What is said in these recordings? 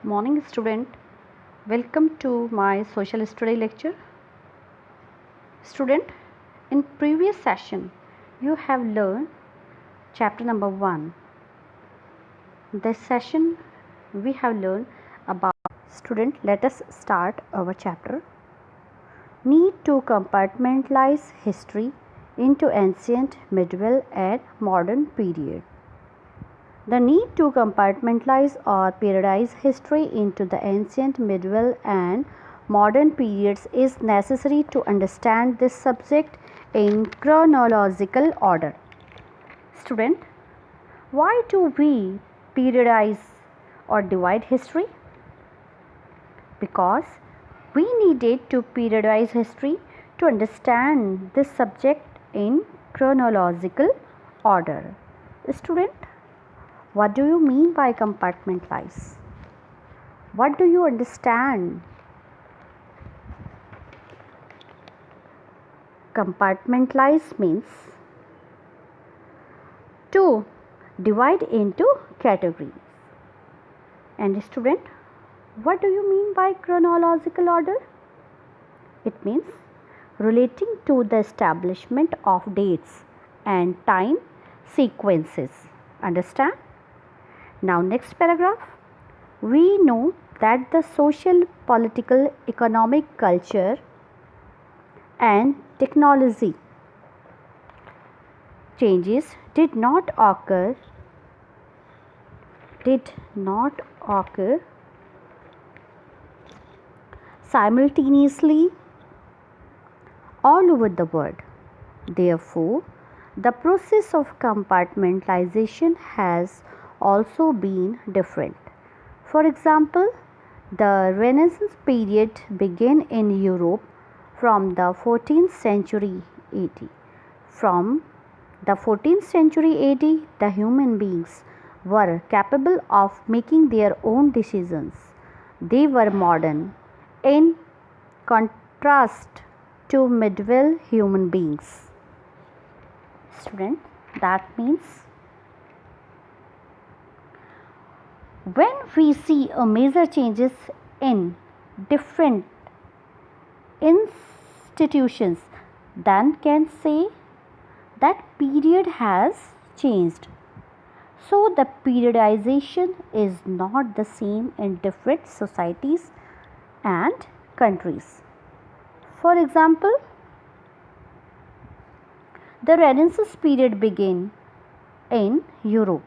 Morning student, welcome to my social study lecture. Student, in previous session you have learned chapter number 1. This session we have learned about student. Let us start our chapter. Need to compartmentalize history into ancient, medieval and modern period. The need to compartmentalize or periodize history into the ancient, medieval and modern periods is necessary to understand this subject in chronological order. Student, why do we periodize or divide history? Because we needed to periodize history to understand this subject in chronological order. Student, what do you mean by compartmentalize? What do you understand? Compartmentalize means to divide into categories. And student, what do you mean by chronological order? It means relating to the establishment of dates and time sequences. Understand? Now next paragraph. We know that the social, political, economic, culture and technology changes did not occur simultaneously all over the world. Therefore, the process of compartmentalization has also been different. For example, the Renaissance period began in Europe from the 14th century AD. From the 14th century AD, the human beings were capable of making their own decisions. They were modern, in contrast to medieval human beings. Student, that means when we see a major changes in different institutions, then can say that period has changed. So the periodization is not the same in different societies and countries. For example, the Renaissance period began in Europe.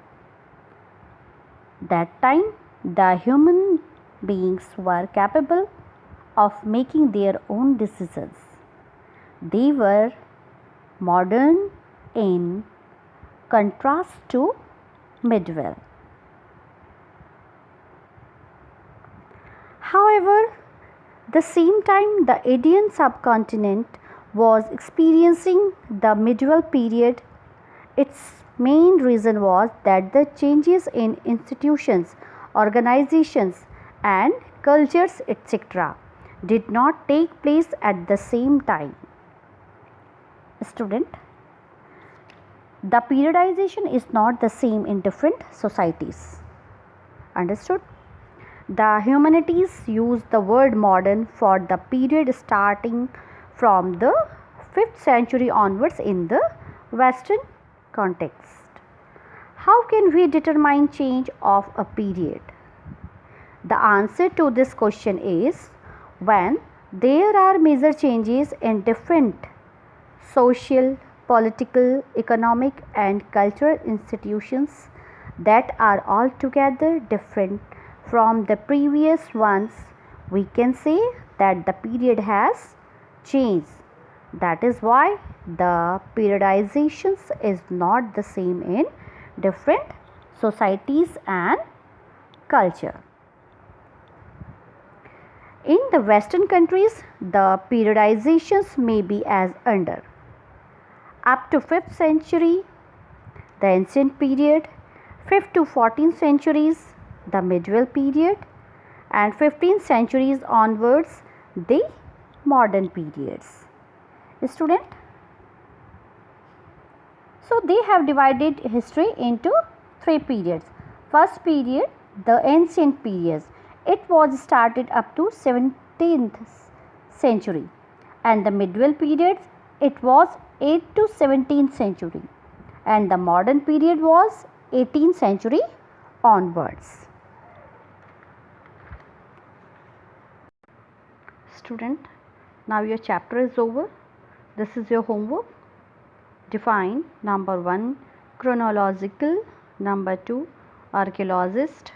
That time, the human beings were capable of making their own decisions. They were modern in contrast to medieval. However, the same time the Indian subcontinent was experiencing the medieval period. Its main reason was that the changes in institutions, organizations and cultures etc. did not take place at the same time. Student, the periodization is not the same in different societies. Understood? The humanities use the word modern for the period starting from the 5th century onwards in the Western context. How can we determine change of a period? The answer to this question is when there are major changes in different social, political, economic and cultural institutions that are altogether different from the previous ones, we can say that the period has changed. That is why the periodization is not the same in different societies and culture. In the Western countries, the periodizations may be as under: up to 5th century, the ancient period; 5th to 14th centuries, the medieval period; and 15th centuries onwards, the modern periods. Student, so they have divided history into 3 periods. First period, the ancient periods. it was started up to 17th century, and the medieval period it was 8th to 17th century, and the modern period was 18th century onwards. Student, now your chapter is over. This is your homework. Define number 1 chronological, number 2 archaeologist,